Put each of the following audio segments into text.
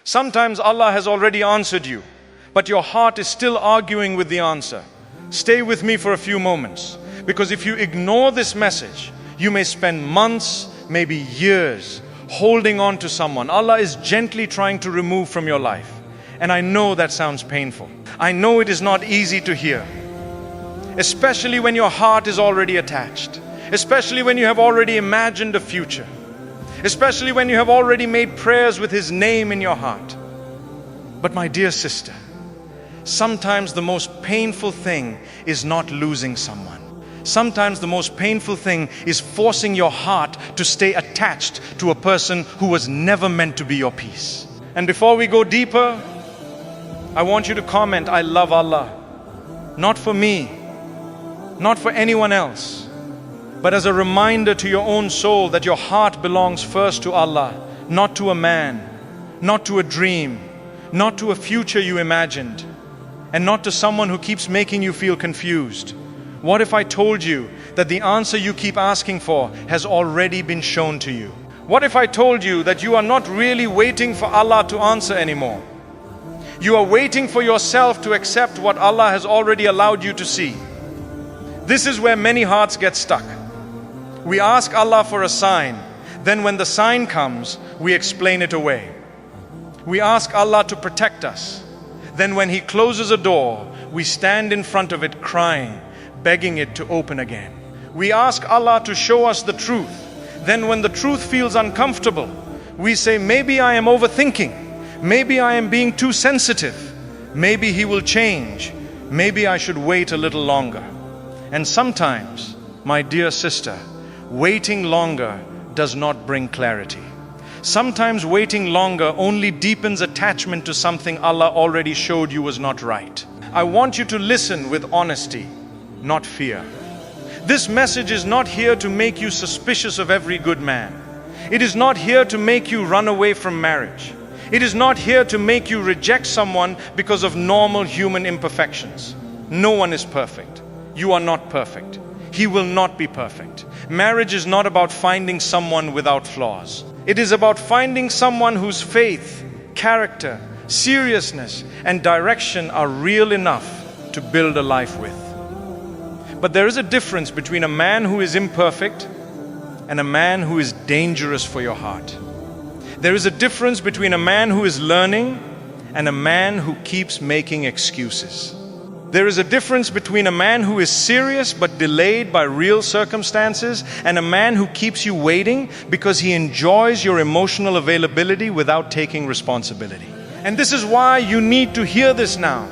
Sometimes Allah has already answered you, but your heart is still arguing with the answer. Stay with me for a few moments, because if you ignore this message, you may spend months, maybe years, holding on to someone Allah is gently trying to remove from your life. And I know that sounds painful. I know it is not easy to hear, especially when your heart is already attached, especially when you have already imagined a future, especially when you have already made prayers with His name in your heart. But my dear sister, sometimes the most painful thing is not losing someone. Sometimes the most painful thing is forcing your heart to stay attached to a person who was never meant to be your peace. And before we go deeper, I want you to comment, I love Allah. Not for me, not for anyone else, but as a reminder to your own soul that your heart belongs first to Allah, not to a man, not to a dream, not to a future you imagined, and not to someone who keeps making you feel confused. What if I told you that the answer you keep asking for has already been shown to you? What if I told you that you are not really waiting for Allah to answer anymore? You are waiting for yourself to accept what Allah has already allowed you to see. This is where many hearts get stuck. We ask Allah for a sign, then when the sign comes, we explain it away. We ask Allah to protect us, then when He closes a door, we stand in front of it crying, begging it to open again. We ask Allah to show us the truth. Then when the truth feels uncomfortable, we say, maybe I am overthinking. Maybe I am being too sensitive. Maybe He will change. Maybe I should wait a little longer. And sometimes, my dear sister, waiting longer does not bring clarity. Sometimes waiting longer only deepens attachment to something Allah already showed you was not right. I want you to listen with honesty, not fear. This message is not here to make you suspicious of every good man. It is not here to make you run away from marriage. It is not here to make you reject someone because of normal human imperfections. No one is perfect. You are not perfect. He will not be perfect. Marriage is not about finding someone without flaws. It is about finding someone whose faith, character, seriousness, and direction are real enough to build a life with. But there is a difference between a man who is imperfect and a man who is dangerous for your heart. There is a difference between a man who is learning and a man who keeps making excuses. There is a difference between a man who is serious but delayed by real circumstances and a man who keeps you waiting because he enjoys your emotional availability without taking responsibility. And this is why you need to hear this now.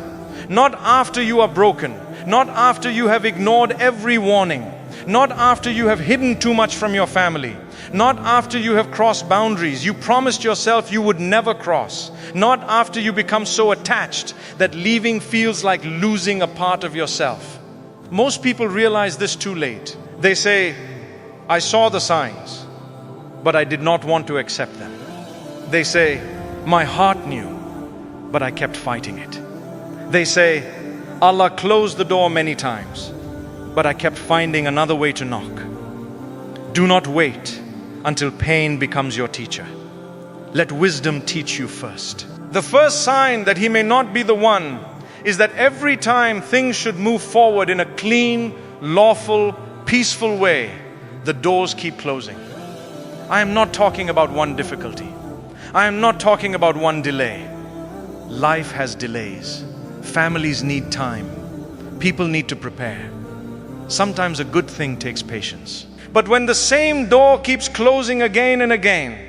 Not after you are broken, not after you have ignored every warning, not after you have hidden too much from your family, not after you have crossed boundaries you promised yourself you would never cross, not after you become so attached that leaving feels like losing a part of yourself. Most people realize this too late. They say, I saw the signs, but I did not want to accept them. They say, my heart knew, but I kept fighting it. They say, Allah closed the door many times, but I kept finding another way to knock. Do not wait until pain becomes your teacher. Let wisdom teach you first. The first sign that he may not be the one is that every time things should move forward in a clean, lawful, peaceful way, the doors keep closing. I am not talking about one difficulty. I am not talking about one delay. Life has delays. Families need time. People need to prepare. Sometimes a good thing takes patience. But when the same door keeps closing again and again,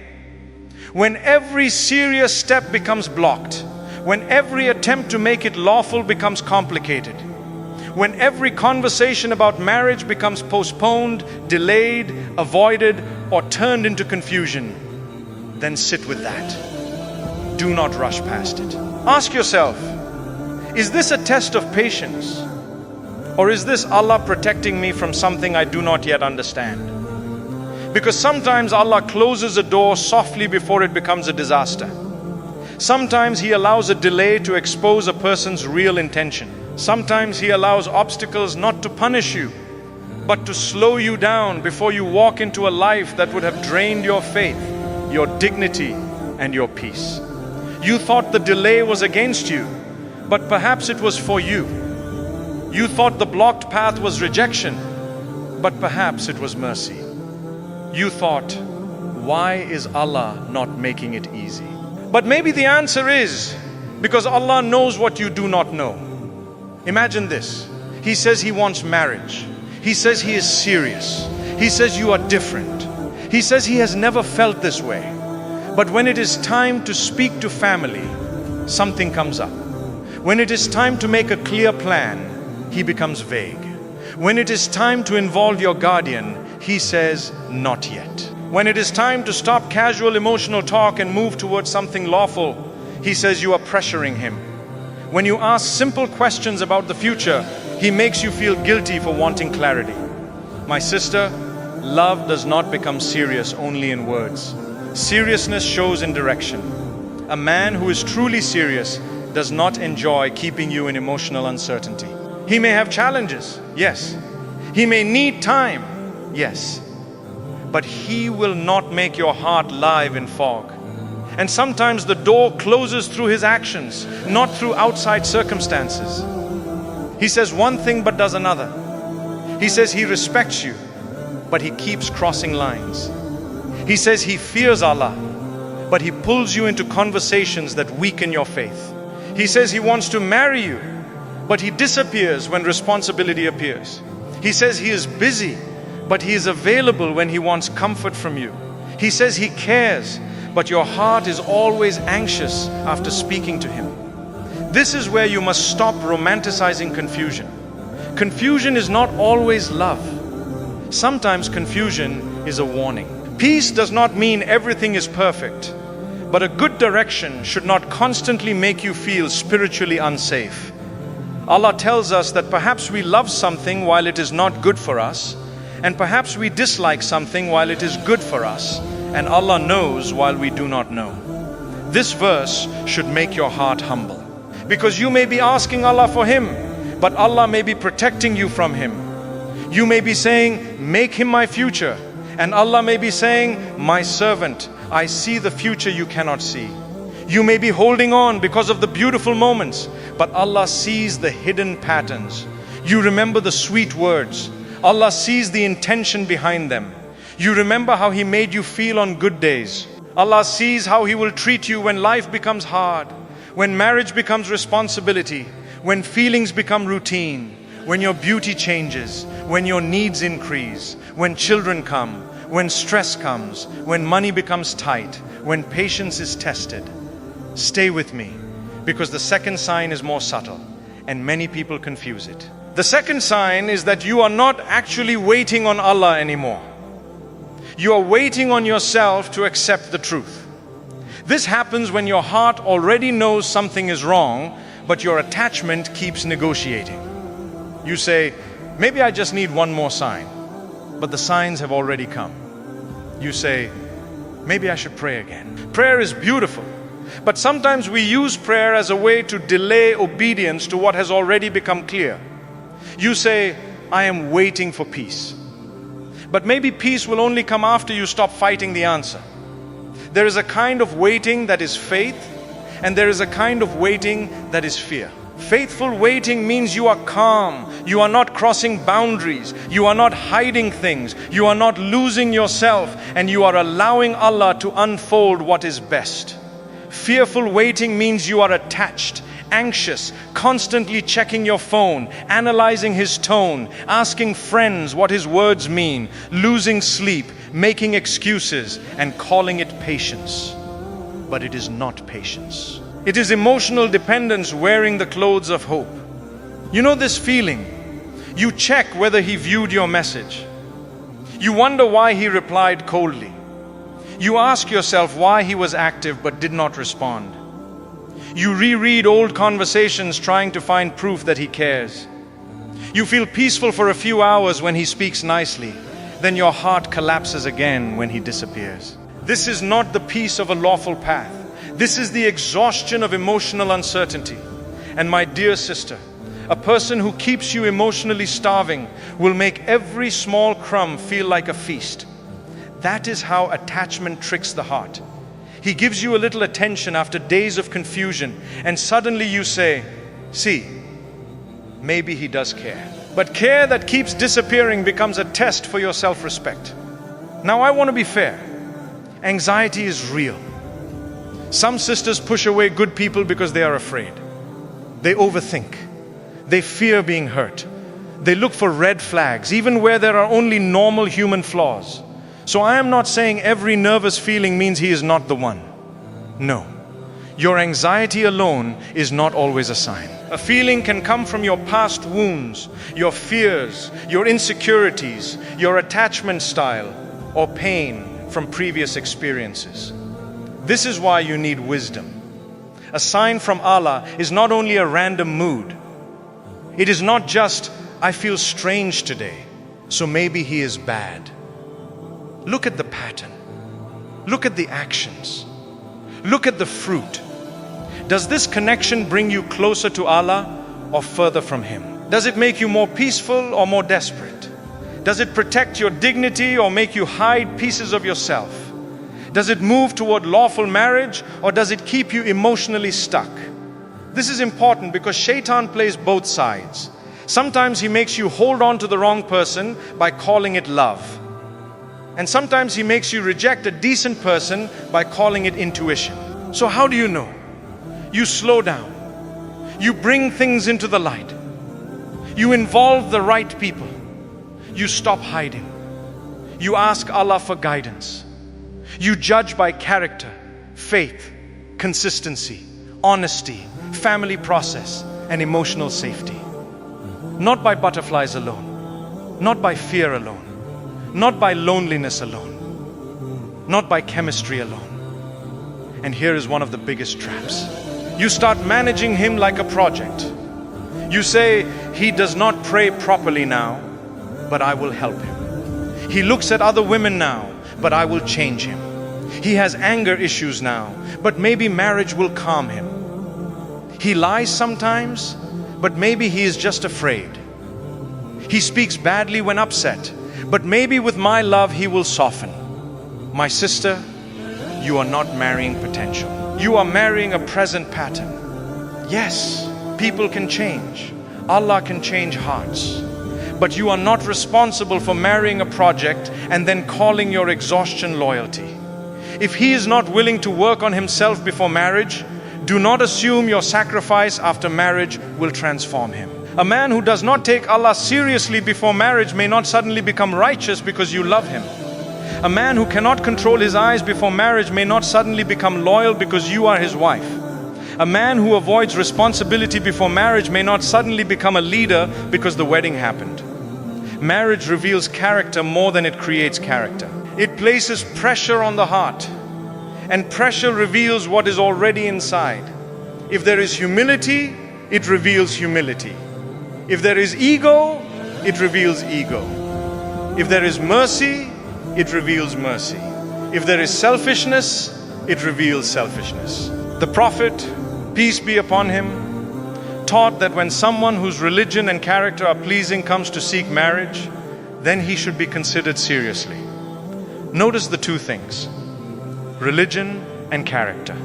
when every serious step becomes blocked, when every attempt to make it lawful becomes complicated, when every conversation about marriage becomes postponed, delayed, avoided, or turned into confusion, then sit with that. Do not rush past it. Ask yourself, is this a test of patience? Or is this Allah protecting me from something I do not yet understand? Because sometimes Allah closes a door softly before it becomes a disaster. Sometimes He allows a delay to expose a person's real intention. Sometimes He allows obstacles not to punish you, but to slow you down before you walk into a life that would have drained your faith, your dignity, and your peace. You thought the delay was against you, but perhaps it was for you. You thought the blocked path was rejection, but perhaps it was mercy. You thought, why is Allah not making it easy? But maybe the answer is because Allah knows what you do not know. Imagine this. He says He wants marriage. He says He is serious. He says you are different. He says He has never felt this way. But when it is time to speak to family, something comes up. When it is time to make a clear plan, He becomes vague. When it is time to involve your guardian, He says, not yet. When it is time to stop casual emotional talk and move towards something lawful, He says you are pressuring Him. When you ask simple questions about the future, He makes you feel guilty for wanting clarity. My sister, love does not become serious only in words. Seriousness shows in direction. A man who is truly serious does not enjoy keeping you in emotional uncertainty. He may have challenges, yes. He may need time, yes. But He will not make your heart live in fog. And sometimes the door closes through His actions, not through outside circumstances. He says one thing but does another. He says He respects you, but He keeps crossing lines. He says He fears Allah, but He pulls you into conversations that weaken your faith. He says He wants to marry you, but He disappears when responsibility appears. He says He is busy, but He is available when He wants comfort from you. He says He cares, but your heart is always anxious after speaking to Him. This is where you must stop romanticizing confusion. Confusion is not always love. Sometimes confusion is a warning. Peace does not mean everything is perfect, but a good direction should not constantly make you feel spiritually unsafe. Allah tells us that perhaps we love something while it is not good for us, and perhaps we dislike something while it is good for us, and Allah knows while we do not know. This verse should make your heart humble, because you may be asking Allah for Him, but Allah may be protecting you from Him. You may be saying, make Him my future, and Allah may be saying, my servant, I see the future you cannot see. You may be holding on because of the beautiful moments, but Allah sees the hidden patterns. You remember the sweet words. Allah sees the intention behind them. You remember how He made you feel on good days. Allah sees how He will treat you when life becomes hard, when marriage becomes responsibility, when feelings become routine, when your beauty changes, when your needs increase, when children come, when stress comes, when money becomes tight, when patience is tested. Stay with me, because the second sign is more subtle, and many people confuse it. The second sign is that you are not actually waiting on Allah anymore. You are waiting on yourself to accept the truth. This happens when your heart already knows something is wrong, but your attachment keeps negotiating. You say, maybe I just need one more sign, but the signs have already come. You say, maybe I should pray again. Prayer is beautiful, but sometimes we use prayer as a way to delay obedience to what has already become clear. You say, I am waiting for peace. But maybe peace will only come after you stop fighting the answer. There is a kind of waiting that is faith, and there is a kind of waiting that is fear. Faithful waiting means you are calm, you are not crossing boundaries, you are not hiding things, you are not losing yourself, and you are allowing Allah to unfold what is best. Fearful waiting means you are attached, anxious, constantly checking your phone, analyzing His tone, asking friends what His words mean, losing sleep, making excuses, and calling it patience. But it is not patience. It is emotional dependence wearing the clothes of hope. You know this feeling? You check whether he viewed your message. You wonder why he replied coldly. You ask yourself why he was active but did not respond. You reread old conversations trying to find proof that he cares. You feel peaceful for a few hours when he speaks nicely. Then your heart collapses again when he disappears. This is not the peace of a lawful path. This is the exhaustion of emotional uncertainty. And my dear sister, a person who keeps you emotionally starving will make every small crumb feel like a feast. That is how attachment tricks the heart. He gives you a little attention after days of confusion, and suddenly you say, see, maybe he does care. But care that keeps disappearing becomes a test for your self-respect. Now I want to be fair. Anxiety is real. Some sisters push away good people because they are afraid. They overthink. They fear being hurt. They look for red flags, even where there are only normal human flaws. So I am not saying every nervous feeling means he is not the one. No. Your anxiety alone is not always a sign. A feeling can come from your past wounds, your fears, your insecurities, your attachment style, or pain from previous experiences. This is why you need wisdom. A sign from Allah is not only a random mood. It is not just, I feel strange today, so maybe he is bad. Look at the pattern. Look at the actions. Look at the fruit. Does this connection bring you closer to Allah or further from Him? Does it make you more peaceful or more desperate? Does it protect your dignity or make you hide pieces of yourself? Does it move toward lawful marriage or does it keep you emotionally stuck? This is important because Shaitan plays both sides. Sometimes he makes you hold on to the wrong person by calling it love. And sometimes he makes you reject a decent person by calling it intuition. So how do you know? You slow down. You bring things into the light. You involve the right people. You stop hiding. You ask Allah for guidance. You judge by character, faith, consistency, honesty, family process, and emotional safety. Not by butterflies alone. Not by fear alone. Not by loneliness alone. Not by chemistry alone. And here is one of the biggest traps. You start managing him like a project. You say, he does not pray properly now, but I will help him. He looks at other women now, but I will change him. He has anger issues now, but maybe marriage will calm him. He lies sometimes, but maybe he is just afraid. He speaks badly when upset, but maybe with my love he will soften. My sister, you are not marrying potential. You are marrying a present pattern. Yes, people can change. Allah can change hearts. But you are not responsible for marrying a project and then calling your exhaustion loyalty. If he is not willing to work on himself before marriage, do not assume your sacrifice after marriage will transform him. A man who does not take Allah seriously before marriage may not suddenly become righteous because you love him. A man who cannot control his eyes before marriage may not suddenly become loyal because you are his wife. A man who avoids responsibility before marriage may not suddenly become a leader because the wedding happened. Marriage reveals character more than it creates character. It places pressure on the heart, and pressure reveals what is already inside. If there is humility, it reveals humility. If there is ego, it reveals ego. If there is mercy, it reveals mercy. If there is selfishness, it reveals selfishness. The Prophet, peace be upon him, taught that when someone whose religion and character are pleasing comes to seek marriage, then he should be considered seriously. Notice the two things: religion and character.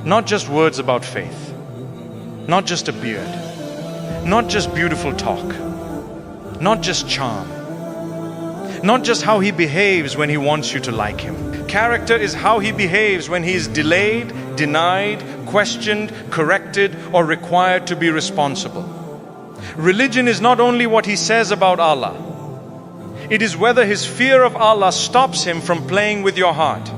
Not just words about faith, not just a beard, not just beautiful talk, not just charm, not just how he behaves when he wants you to like him. Character is how he behaves when he is delayed, denied, questioned, corrected, or required to be responsible. Religion is not only what he says about Allah. It is whether his fear of Allah stops him from playing with your heart.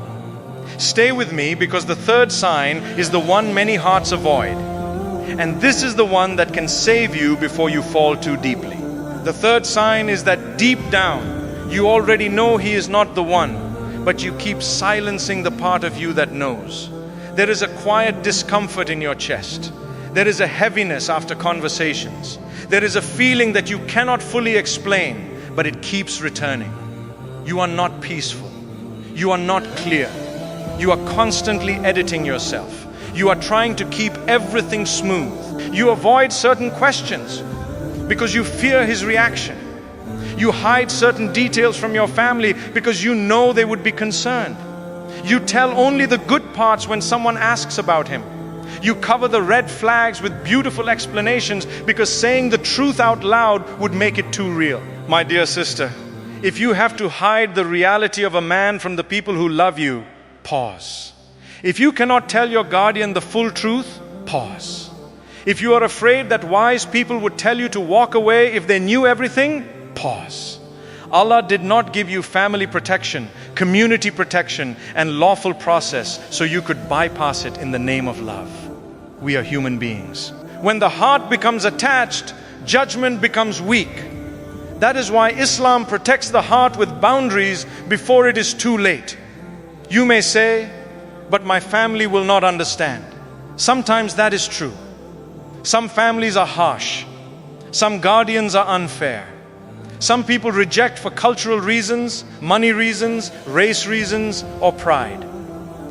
Stay with me, because the third sign is the one many hearts avoid. And this is the one that can save you before you fall too deeply. The third sign is that deep down, you already know he is not the one, but you keep silencing the part of you that knows. There is a quiet discomfort in your chest. There is a heaviness after conversations. There is a feeling that you cannot fully explain, but it keeps returning. You are not peaceful. You are not clear. You are constantly editing yourself. You are trying to keep everything smooth. You avoid certain questions because you fear his reaction. You hide certain details from your family because you know they would be concerned. You tell only the good parts when someone asks about him. You cover the red flags with beautiful explanations because saying the truth out loud would make it too real. My dear sister, if you have to hide the reality of a man from the people who love you, pause. If you cannot tell your guardian the full truth, pause. If you are afraid that wise people would tell you to walk away if they knew everything, pause. Allah did not give you family protection, community protection, and lawful process so you could bypass it in the name of love. We are human beings. When the heart becomes attached, judgment becomes weak. That is why Islam protects the heart with boundaries before it is too late. You may say, but my family will not understand. Sometimes that is true. Some families are harsh. Some guardians are unfair. Some people reject for cultural reasons, money reasons, race reasons, or pride.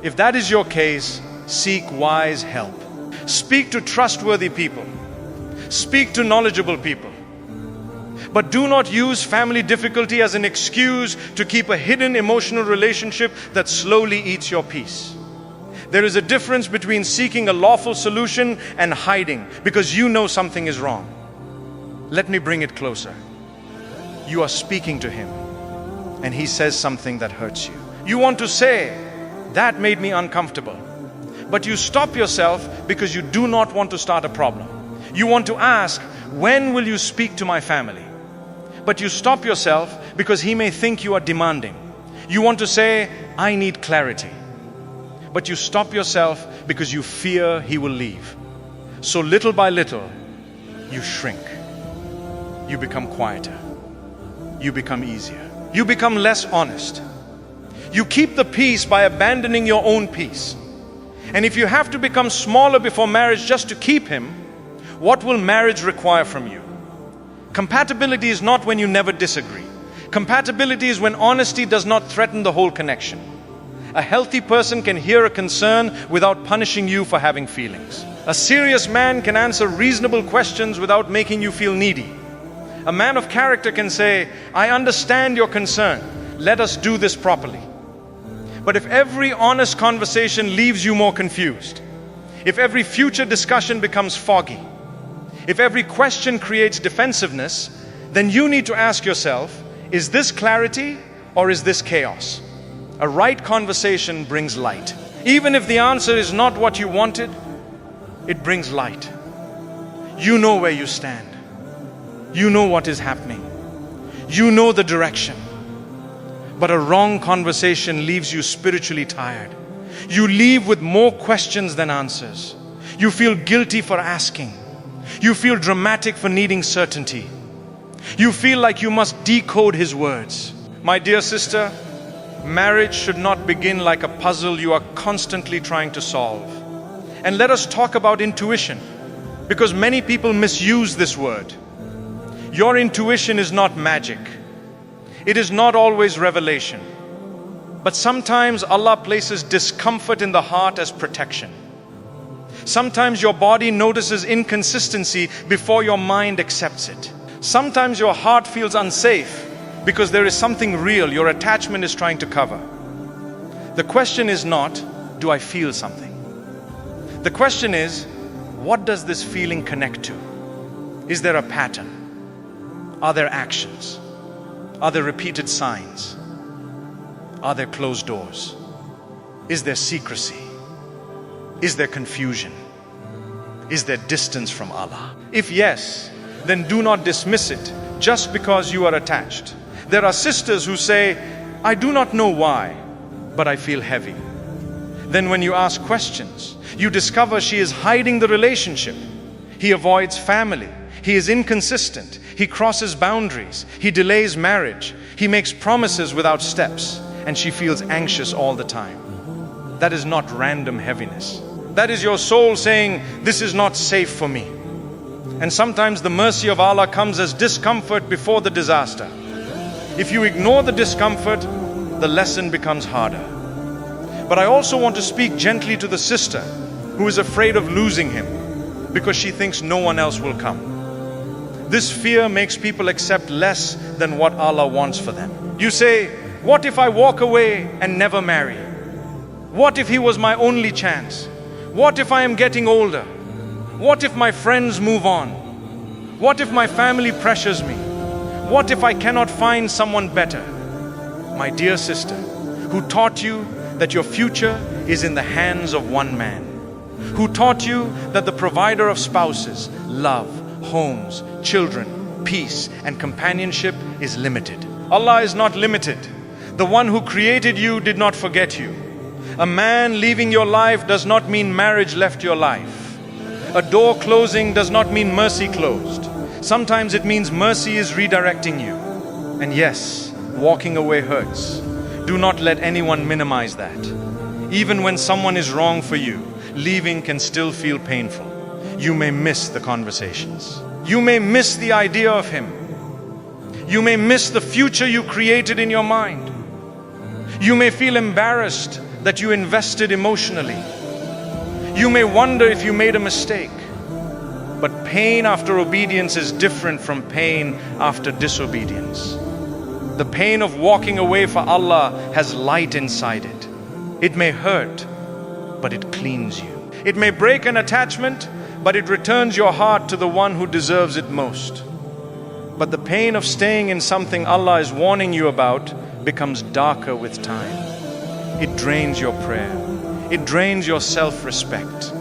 If that is your case, seek wise help. Speak to trustworthy people. Speak to knowledgeable people. But do not use family difficulty as an excuse to keep a hidden emotional relationship that slowly eats your peace. There is a difference between seeking a lawful solution and hiding because you know something is wrong. Let me bring it closer. You are speaking to him and he says something that hurts you. You want to say, that made me uncomfortable. But you stop yourself because you do not want to start a problem. You want to ask, when will you speak to my family? But you stop yourself because he may think you are demanding. You want to say, I need clarity. But you stop yourself because you fear he will leave. So little by little, you shrink. You become quieter. You become easier. You become less honest. You keep the peace by abandoning your own peace. And if you have to become smaller before marriage just to keep him, what will marriage require from you? Compatibility is not when you never disagree. Compatibility is when honesty does not threaten the whole connection. A healthy person can hear a concern without punishing you for having feelings. A serious man can answer reasonable questions without making you feel needy. A man of character can say, I understand your concern. Let us do this properly. But if every honest conversation leaves you more confused, if every future discussion becomes foggy, if every question creates defensiveness, then you need to ask yourself, is this clarity or is this chaos? A right conversation brings light. Even if the answer is not what you wanted, it brings light. You know where you stand. You know what is happening. You know the direction. But a wrong conversation leaves you spiritually tired. You leave with more questions than answers. You feel guilty for asking. You feel dramatic for needing certainty. You feel like you must decode his words. My dear sister, marriage should not begin like a puzzle you are constantly trying to solve. And let us talk about intuition, because many people misuse this word. Your intuition is not magic. It is not always revelation. But sometimes Allah places discomfort in the heart as protection. Sometimes your body notices inconsistency before your mind accepts it. Sometimes your heart feels unsafe because there is something real your attachment is trying to cover. The question is not, do I feel something? The question is, what does this feeling connect to? Is there a pattern? Are there actions? Are there repeated signs? Are there closed doors? Is there secrecy? Is there confusion? Is there distance from Allah? If yes, then do not dismiss it just because you are attached. There are sisters who say, I do not know why, but I feel heavy. Then when you ask questions, you discover she is hiding the relationship. He avoids family. He is inconsistent. He crosses boundaries. He delays marriage. He makes promises without steps. And she feels anxious all the time. That is not random heaviness. That is your soul saying, this is not safe for me. And sometimes the mercy of Allah comes as discomfort before the disaster. If you ignore the discomfort, the lesson becomes harder. But I also want to speak gently to the sister who is afraid of losing him because she thinks no one else will come. This fear makes people accept less than what Allah wants for them. You say, what if I walk away and never marry? What if he was my only chance? What if I am getting older? What if my friends move on? What if my family pressures me? What if I cannot find someone better? My dear sister, who taught you that your future is in the hands of one man, who taught you that the provider of spouses, love, homes, children, peace, and companionship is limited. Allah is not limited. The one who created you did not forget you. A man leaving your life does not mean marriage left your life. A door closing does not mean mercy closed. Sometimes it means mercy is redirecting you. And yes, walking away hurts. Do not let anyone minimize that. Even when someone is wrong for you, leaving can still feel painful. You may miss the conversations. You may miss the idea of him. You may miss the future you created in your mind. You may feel embarrassed that you invested emotionally. You may wonder if you made a mistake. But pain after obedience is different from pain after disobedience. The pain of walking away for Allah has light inside it. It may hurt, but it cleans you. It may break an attachment, but it returns your heart to the one who deserves it most. But the pain of staying in something Allah is warning you about becomes darker with time. It drains your prayer. It drains your self-respect.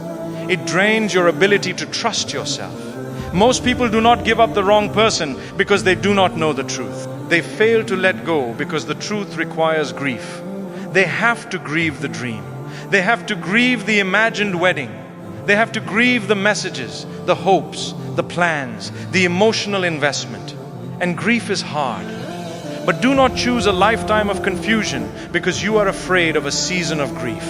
It drains your ability to trust yourself. Most people do not give up the wrong person because they do not know the truth. They fail to let go because the truth requires grief. They have to grieve the dream. They have to grieve the imagined wedding. They have to grieve the messages, the hopes, the plans, the emotional investment. And grief is hard. But do not choose a lifetime of confusion because you are afraid of a season of grief.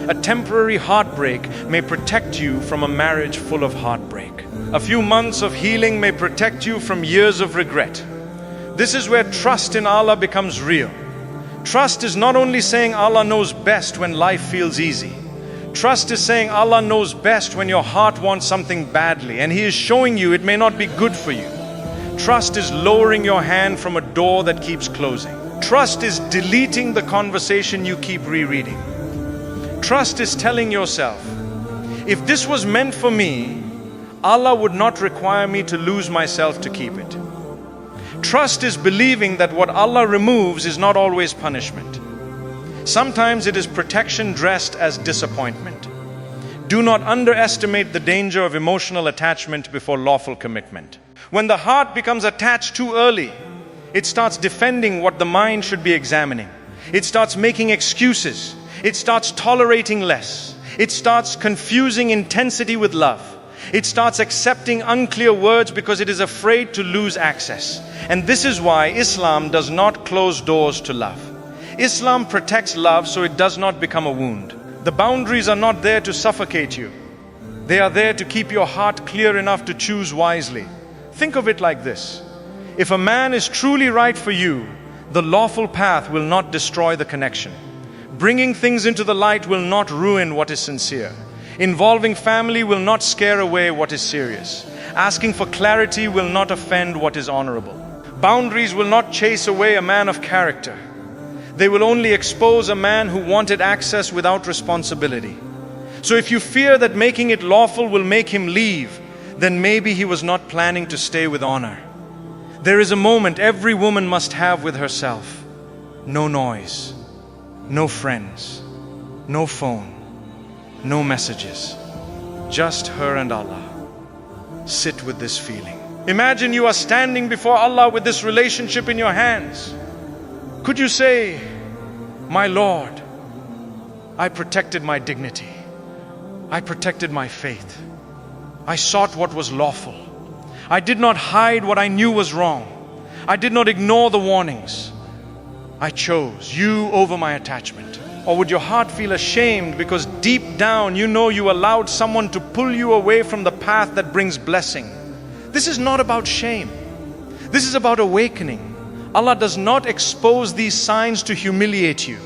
A temporary heartbreak may protect you from a marriage full of heartbreak. A few months of healing may protect you from years of regret. This is where trust in Allah becomes real. Trust is not only saying Allah knows best when life feels easy. Trust is saying Allah knows best when your heart wants something badly and He is showing you it may not be good for you. Trust is lowering your hand from a door that keeps closing. Trust is deleting the conversation you keep rereading. Trust is telling yourself, if this was meant for me, Allah would not require me to lose myself to keep it. Trust is believing that what Allah removes is not always punishment. Sometimes it is protection dressed as disappointment. Do not underestimate the danger of emotional attachment before lawful commitment. When the heart becomes attached too early, it starts defending what the mind should be examining. It starts making excuses. It starts tolerating less. It starts confusing intensity with love. It starts accepting unclear words because it is afraid to lose access. And this is why Islam does not close doors to love. Islam protects love so it does not become a wound. The boundaries are not there to suffocate you. They are there to keep your heart clear enough to choose wisely. Think of it like this. If a man is truly right for you, the lawful path will not destroy the connection. Bringing things into the light will not ruin what is sincere. Involving family will not scare away what is serious. Asking for clarity will not offend what is honorable. Boundaries will not chase away a man of character. They will only expose a man who wanted access without responsibility. So if you fear that making it lawful will make him leave, then maybe he was not planning to stay with honor. There is a moment every woman must have with herself. No noise, no friends, no phone, no messages, just her and Allah. Sit with this feeling. Imagine you are standing before Allah with this relationship in your hands. Could you say, "My Lord, I protected my dignity. I protected my faith. I sought what was lawful. I did not hide what I knew was wrong. I did not ignore the warnings. I chose you over my attachment." Or would your heart feel ashamed because deep down you know you allowed someone to pull you away from the path that brings blessing? This is not about shame. This is about awakening. Allah does not expose these signs to humiliate you.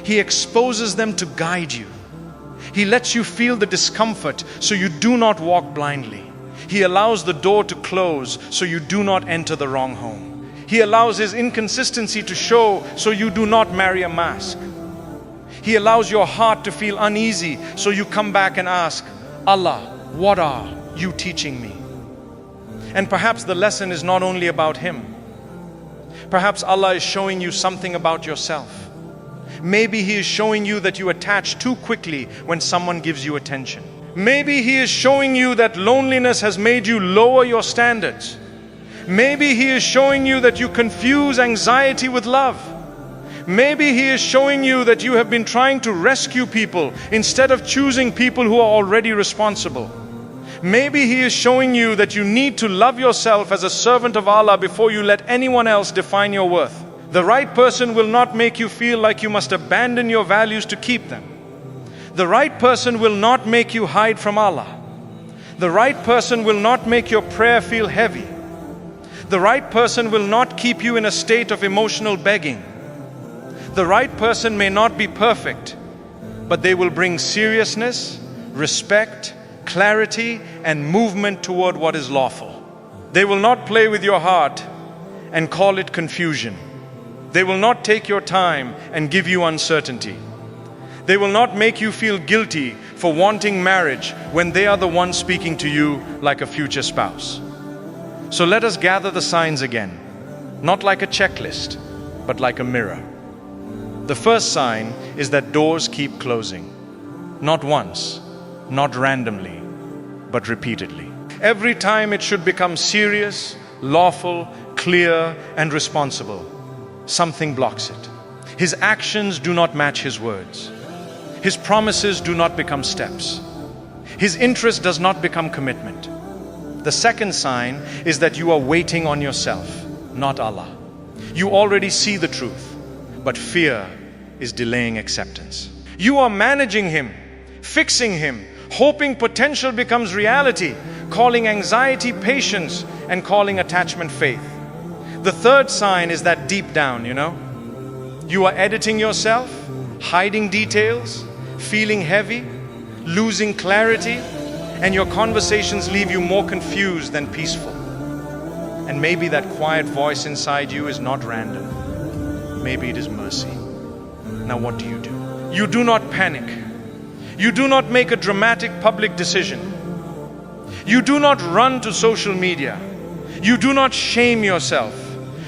He exposes them to guide you. He lets you feel the discomfort so you do not walk blindly. He allows the door to close so you do not enter the wrong home. He allows His inconsistency to show so you do not marry a mask. He allows your heart to feel uneasy, so you come back and ask, Allah, what are you teaching me? And perhaps the lesson is not only about Him. Perhaps Allah is showing you something about yourself. Maybe He is showing you that you attach too quickly when someone gives you attention. Maybe He is showing you that loneliness has made you lower your standards. Maybe He is showing you that you confuse anxiety with love. Maybe He is showing you that you have been trying to rescue people instead of choosing people who are already responsible. Maybe He is showing you that you need to love yourself as a servant of Allah before you let anyone else define your worth. The right person will not make you feel like you must abandon your values to keep them. The right person will not make you hide from Allah. The right person will not make your prayer feel heavy. The right person will not keep you in a state of emotional begging. The right person may not be perfect, but they will bring seriousness, respect, clarity, and movement toward what is lawful. They will not play with your heart and call it confusion. They will not take your time and give you uncertainty. They will not make you feel guilty for wanting marriage when they are the ones speaking to you like a future spouse. So let us gather the signs again, not like a checklist, but like a mirror. The first sign is that doors keep closing. Not once, not randomly, but repeatedly. Every time it should become serious, lawful, clear, and responsible, something blocks it. His actions do not match His words. His promises do not become steps. His interest does not become commitment. The second sign is that you are waiting on yourself, not Allah. You already see the truth, but fear is delaying acceptance. You are managing Him, fixing Him, hoping potential becomes reality, calling anxiety patience, and calling attachment faith. The third sign is that deep down, you are editing yourself, hiding details, feeling heavy, losing clarity, and your conversations leave you more confused than peaceful. And maybe that quiet voice inside you is not random. Maybe it is mercy. Now what do? You do not panic. You do not make a dramatic public decision. You do not run to social media. You do not shame yourself.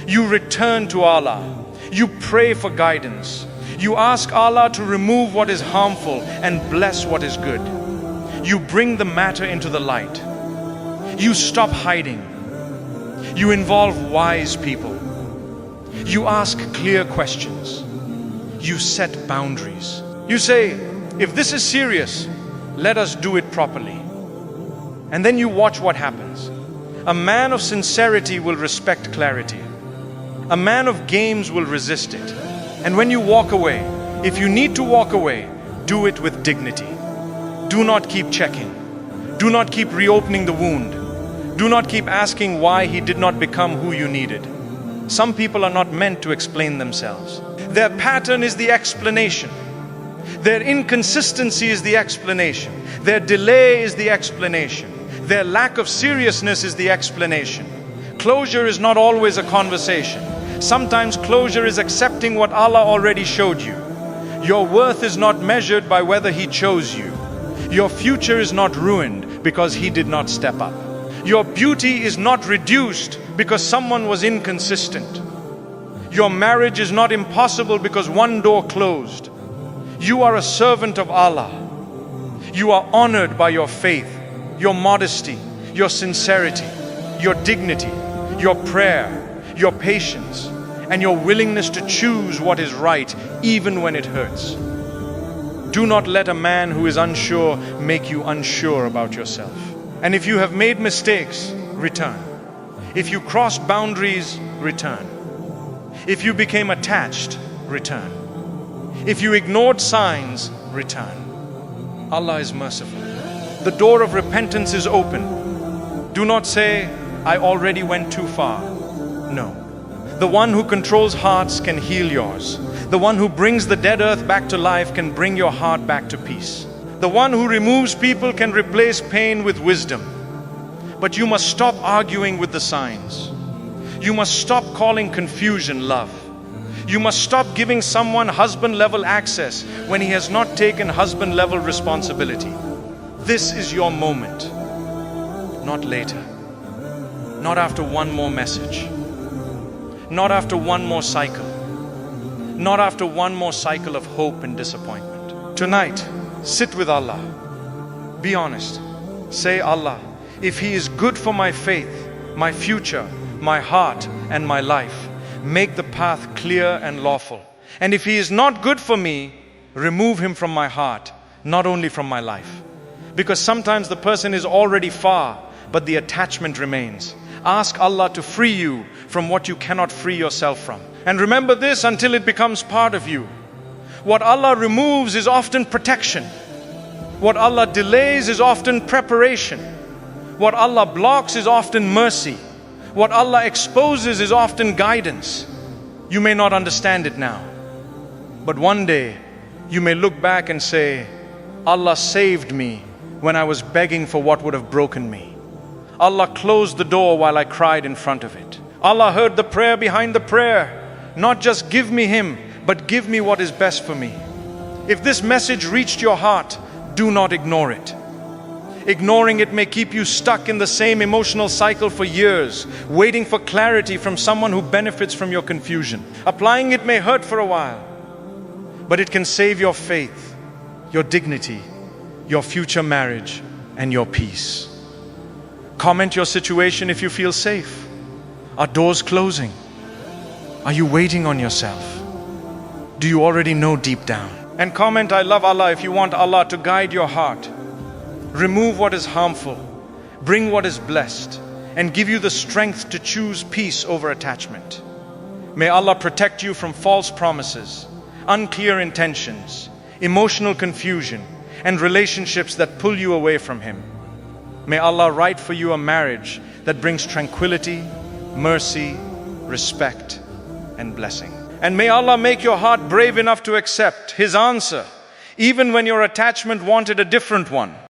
You return to Allah. You pray for guidance. You ask Allah to remove what is harmful and bless what is good. You bring the matter into the light. You stop hiding. You involve wise people. You ask clear questions. You set boundaries. You say, if this is serious, let us do it properly. And then you watch what happens. A man of sincerity will respect clarity. A man of games will resist it. And when you walk away, if you need to walk away, do it with dignity. Do not keep checking. Do not keep reopening the wound. Do not keep asking why he did not become who you needed. Some people are not meant to explain themselves. Their pattern is the explanation. Their inconsistency is the explanation. Their delay is the explanation. Their lack of seriousness is the explanation. Closure is not always a conversation. Sometimes closure is accepting what Allah already showed you. Your worth is not measured by whether He chose you. Your future is not ruined because He did not step up. Your beauty is not reduced because someone was inconsistent. Your marriage is not impossible because one door closed. You are a servant of Allah. You are honored by your faith, your modesty, your sincerity, your dignity, your prayer, your patience, and your willingness to choose what is right even when it hurts. Do not let a man who is unsure make you unsure about yourself. And if you have made mistakes, return. If you crossed boundaries, return. If you became attached, return. If you ignored signs, return. Allah is merciful. The door of repentance is open. Do not say, I already went too far. No. The one who controls hearts can heal yours. The one who brings the dead earth back to life can bring your heart back to peace. The one who removes people can replace pain with wisdom. But you must stop arguing with the signs. You must stop calling confusion love. You must stop giving someone husband level access when he has not taken husband level responsibility. This is your moment, not later, not after one more message, not after one more cycle, not after one more cycle of hope and disappointment. Tonight, sit with Allah. Be honest. Say, Allah, if He is good for my faith, my future, my heart and my life, make the path clear and lawful. And if He is not good for me, remove Him from my heart, not only from my life. Because sometimes the person is already far, but the attachment remains. Ask Allah to free you from what you cannot free yourself from. And remember this until it becomes part of you. What Allah removes is often protection. What Allah delays is often preparation. What Allah blocks is often mercy. What Allah exposes is often guidance. You may not understand it now, but one day you may look back and say, Allah saved me when I was begging for what would have broken me. Allah closed the door while I cried in front of it. Allah heard the prayer behind the prayer. Not just give me Him, but give me what is best for me. If this message reached your heart, do not ignore it. Ignoring it may keep you stuck in the same emotional cycle for years, waiting for clarity from someone who benefits from your confusion. Applying it may hurt for a while, but it can save your faith, your dignity, your future marriage, and your peace. Comment your situation if you feel safe. Are doors closing? Are you waiting on yourself? Do you already know deep down? And comment, I love Allah if you want Allah to guide your heart. Remove what is harmful, bring what is blessed, and give you the strength to choose peace over attachment. May Allah protect you from false promises, unclear intentions, emotional confusion, and relationships that pull you away from Him. May Allah write for you a marriage that brings tranquility, mercy, respect, and blessing. And may Allah make your heart brave enough to accept His answer, even when your attachment wanted a different one.